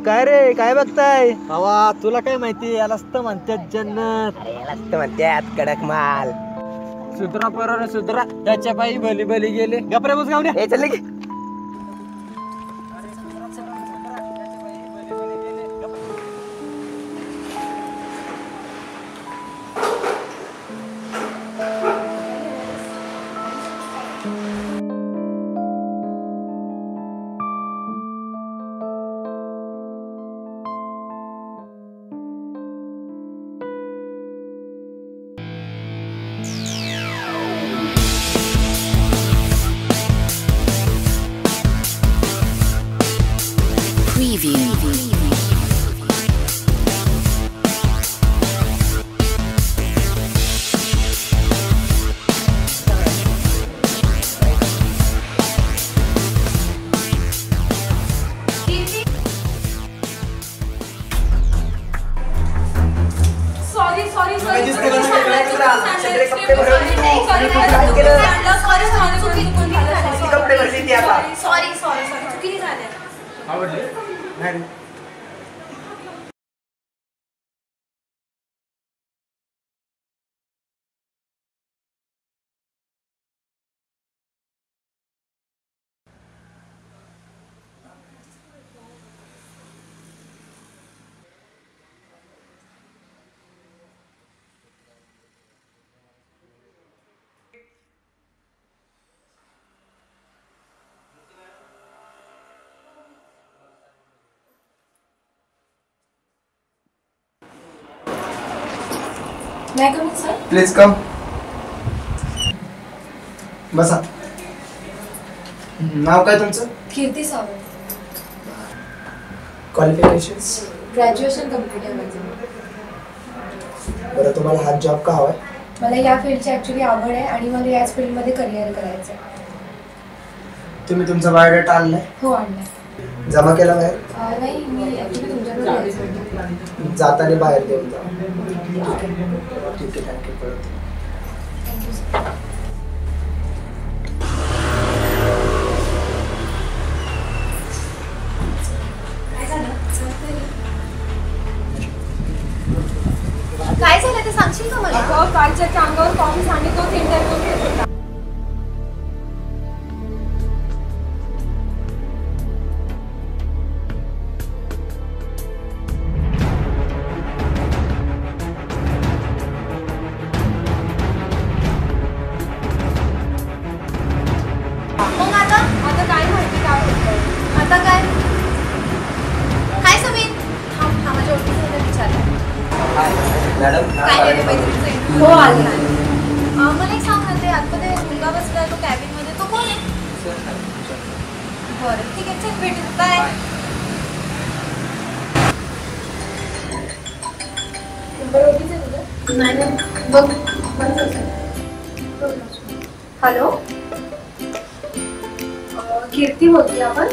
काय रे, काय बघताय? हवा तुला काय माहिती, यालाच तर म्हणतात जन्नत. यालाच तर म्हणतात कडक माल. सुधरा पोराने सुधरा, त्याच्या पायी भली भली गेले. गपरे बस गावड्या. हे चल की. Please come. बसा. नाव काय तुमचं? कीर्ती सावंत. क्वालिफिकेशन्स? ग्रॅज्युएशन कंप्लीट आहे माझं. बरं, तुम्हाला हा जॉब का हवाय? मला या फील्डची ॲक्च्युली आवड आहे आणि मला याच फील्डमध्ये करिअर करायचं आहे. तुम्ही तुमचा बायोडेटा आणलाय? हो, आणलाय. जमा केला बाहेर? नाही, मी ॲक्च्युली तुमच्याकडे यायचं होतं. जाताना बाहेर देऊन जा. ठीक आहे, थँक्यू. Thank you sir. काय झालं ते सांगशील का मला? कालच्या अंगावर कॉफी सांगितलं इंटरव्ह्यू. मग आता काय माहिती काय होतं? आता काय समीर? हा माझ्या ओळखीचं विचारलं. मॅडम, काय नाही रे बाई, तुमचं इंटरव्ह्यू. हो, आले. मला एक सांग ना, ते आतमध्ये मुलगा बसलाय तो कॅबिन मध्ये, तो कोण आहे? बरं ठीक आहे, चल भेटू. बाय. बघ. हॅलो, कीर्ती बोलते आपण.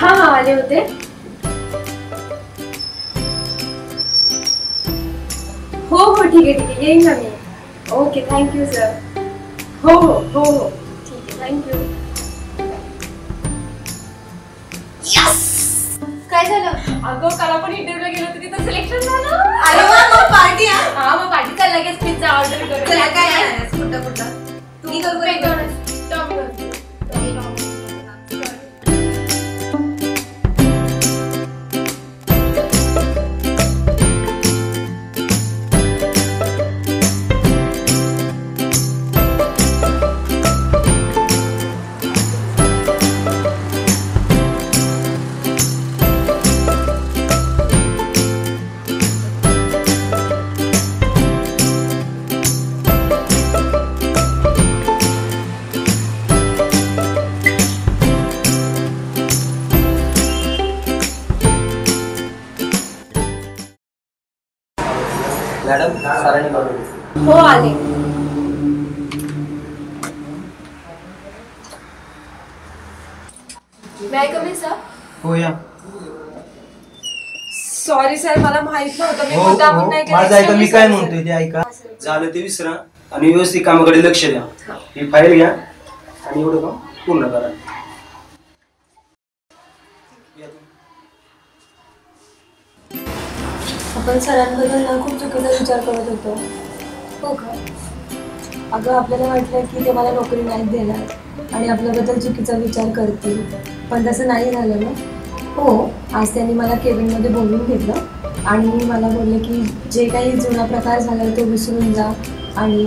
हा, आले होते. हो, ठीक आहे, येईन ना मी. Okay, thank you sir. हो, ठीक आहे, थँक्यू. काय झालं? अगं, काल आपण इंटरव्ह्यूला गेलो होतो, तिथं सिलेक्शन झालं. अरे वा, मग पार्टी. हा, मग पार्टी. चल लगेच पिझ्झा ऑर्डर करू. चला, काय आहे कुठला तुम्ही करू मॅडम, सरांनी बोलवलं. हो, आले. May I come in, sir? हो या. सॉरी सर, मला माहित नव्हतं. मी हो, मुद्दामून नाही केलं. माझं ऐका, मी काय म्हणतोय ते ऐका. झालं ते विसरा आणि व्यवस्थित कामाकडे लक्ष द्या. ही फाईल घ्या आणि एवढं काम पूर्ण करा. आपण सरांबद्दल ना खूप चुकीचा विचार करत होतो. हो का? अगं आपल्याला वाटलं की ते मला नोकरी नाही देणार आणि आपल्याबद्दल चुकीचा विचार करतील, पण तसं नाही झालं ना. हो, आज त्यांनी मला केबिनमध्ये बोलवून घेतलं आणि मला बोलले की जे काही जुना प्रकार झाला तो विसरून जा आणि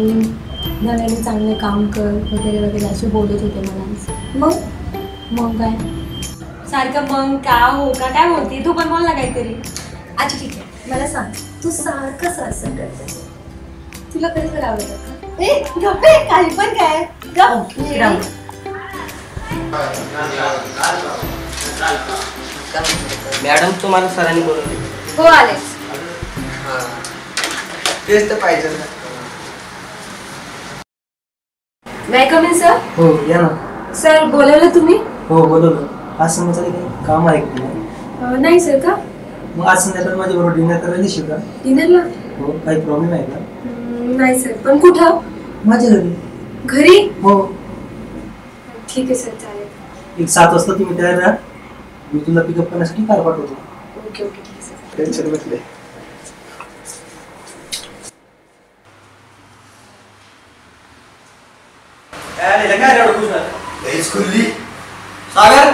नव्याने चांगले काम कर वगैरे वगैरे असे बोलत होते मला. मग काय सारखं मग का हो का काय बोलते तू, पण बोल ना काहीतरी. अच्छा ठीक आहे, मला सांग, तू सारखं असं करते, तुला कधी आवडतं का? गप्पे काही पण काय मॅडम तुम्हाला सरांनी बोलवले. हो आलेच. तेच तर पाहिजे. नाही कमी सर. हो या ना. सर बोलवलं तुम्ही? हो बोलवलं. आज संध्याकाळी काही काम आहे का? नाही सर. का? मग आज संध्याकाळी माझ्या बरोबर डिनर करायला येशील का? डिनरला? हो. काही प्रॉब्लेम आहे का? नाही सर. पण कुठं? माझ्या घरी. घरी? हो. ठीक आहे सर, चालेल. एक 7 वाजता तुम्ही तयार राहा, मी तुला पिकअप करण्यासाठी कार पाठवतो. ओके ओके ठीक आहे सर. टेन्शन बसले. सागर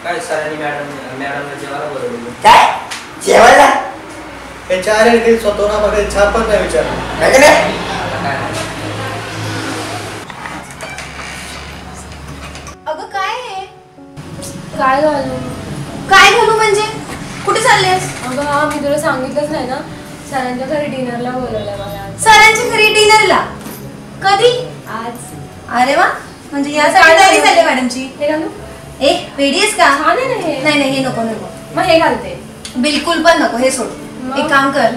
काय सरांनी मॅडमला जेवायला बोलवलं. काय जेवायला? त्याच्या आले स्वतःला बघायला छान पण नाही विचारलं. अगं काय आहे? काय झालं? काय घालू म्हणजे? कुठे चाललेस? अगं हा मी तुला सांगितलंच नाही ना, सरांच्या घरी डिनरला बोलवलंय मला आज. सरांच्या घरी डिनरला? कधी? आज. अरे वा, म्हणजे यासाठी तयारी झाली मॅडमची. हे घालू? ए वेडी आहेस का? छान आहे ना हे. नाही नाही हे नको नको. मग हे घालते. बिलकुल पण नको, हे सोड. मग? एक काम कर,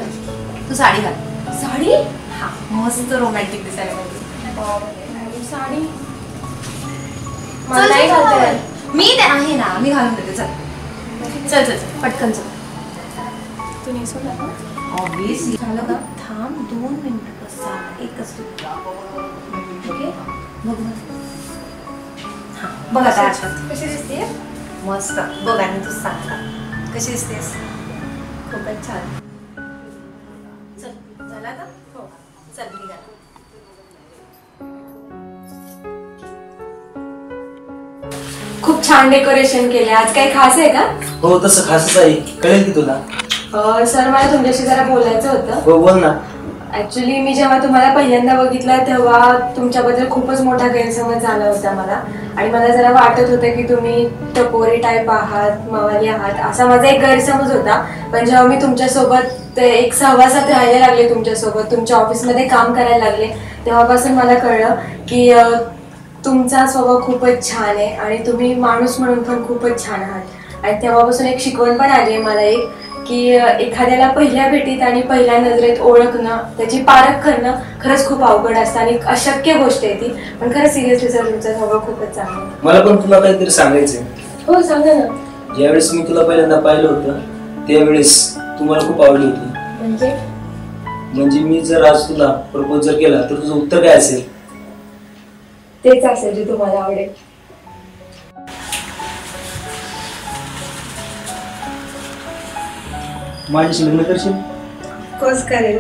तू साडी घाल. साडी? हा मस्त रोमॅन्टिक दिसायला पाहिजे. साडी चल, मला नाही चल, घालता चल. येत. मी ते आहे ना, मी घालून देते. चल चल चल चल, पटकन चल. तू नेसून दाखव. ऑब्विसली झालं का? थांब 2 मिनिटं. कसा एकच ओके बघ ना. हा बघ आता आरशात. कशी दिसते? मस्त. बघ आणि तू सांग का कशी दिसतेस? खूपच छान. चल झाला का? हो चल निघा. खूप छान डेकोरेशन केले. आज काही खास आहे का? हो तसं खासच आहे, कळेल की तुला. सर मला तुमच्याशी जरा बोलायचं होतं. हो बोल ना. ऍक्च्युली मी जेव्हा तुम्हाला पहिल्यांदा बघितलं तेव्हा तुमच्याबद्दल खूपच मोठा गैरसमज झाला होता मला, आणि मला जरा वाटत होतं की तुम्ही टपोरी टाईप आहात, मवाली आहात, असा माझा एक गैरसमज होता. पण जेव्हा मी तुमच्यासोबत एक सहवासात राहायला लागले, तुमच्यासोबत तुमच्या ऑफिसमध्ये काम करायला लागले, तेव्हापासून मला कळलं की तुमचा स्वभाव खूपच छान आहे आणि तुम्ही माणूस म्हणून पण खूपच छान आहात. आणि तेव्हापासून एक शिकवण पण आली आहे मला एक, की एखाद्याला पहिल्या भेटीत आणि पहिल्या नजरेत ओळखणं, त्याची पारख करणं खरंच खूप अवघड असतं आणि अशक्य गोष्ट आहे ती. पण खरंच सिरियसली सर तुमचा स्वभाव खूपच चांगला आहे. मला पण तुला काहीतरी सांगायचंय. हो सांगा ना. ज्यावेळेस मी तुला पहिल्यांदा पाहिलं होतं त्यावेळेस तू मला खूप आवडली होती. म्हणजे मी जर आज तुला प्रपोज जर केला तर तुझं उत्तर काय असेल? तेच असेल जे तुम्हाला आवडेल. माझ्याशी लग्न करशील? कोर्स करेल.